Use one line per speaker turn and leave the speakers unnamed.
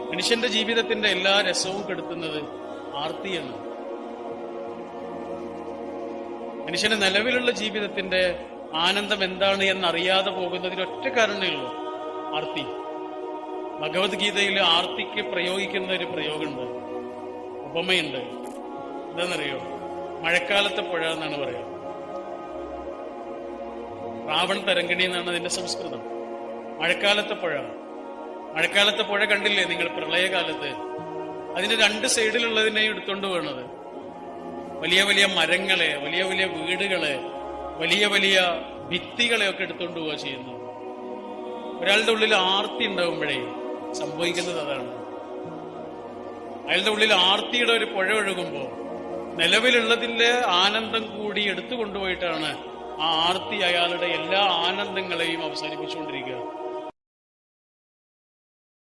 മനുഷ്യന്റെ ജീവിതത്തിന്റെ എല്ലാ രസവും കെടുത്തുന്നത് ആർത്തിയാണ്. മനുഷ്യന്റെ നിലവിലുള്ള ജീവിതത്തിന്റെ ആനന്ദം എന്താണ് എന്നറിയാതെ പോകുന്നതിന് ഒറ്റ കാരണമേ ഉള്ളൂ, ആർത്തി. ഭഗവത്ഗീതയിൽ ആർത്തിക്ക് പ്രയോഗിക്കുന്ന ഒരു പ്രയോഗമുണ്ട്, ഉപമയുണ്ട്. എന്താണെന്നറിയോ? മഴക്കാലത്തെ പുഴ എന്നാണ് പറയുക. രാവൺ തരംഗിണി എന്നാണ് അതിന്റെ സംസ്കൃതം. മഴക്കാലത്തെ പുഴ. മഴക്കാലത്തെ പുഴ കണ്ടില്ലേ നിങ്ങൾ? പ്രളയകാലത്ത് അതിന്റെ രണ്ട് സൈഡിലുള്ളതിനെയും എടുത്തോണ്ട് പോകുന്നത് വലിയ വലിയ മരങ്ങളെ, വലിയ വലിയ വീടുകളെ, വലിയ വലിയ ഭിത്തികളെ ഒക്കെ എടുത്തോണ്ട് പോവുക ചെയ്യുന്നു. ഒരാളുടെ ഉള്ളിൽ ആർത്തി ഉണ്ടാകുമ്പോഴേ സംഭവിക്കുന്നത് അതാണ്. അയാളുടെ ഉള്ളിൽ ആർത്തിയുടെ ഒരു പുഴ ഒഴുകുമ്പോൾ നിലവിലുള്ളതിന്റെ ആനന്ദം കൂടി എടുത്തു കൊണ്ടുപോയിട്ടാണ് ആ ആർത്തി അയാളുടെ എല്ലാ ആനന്ദങ്ങളെയും അവസാനിപ്പിച്ചുകൊണ്ടിരിക്കുക.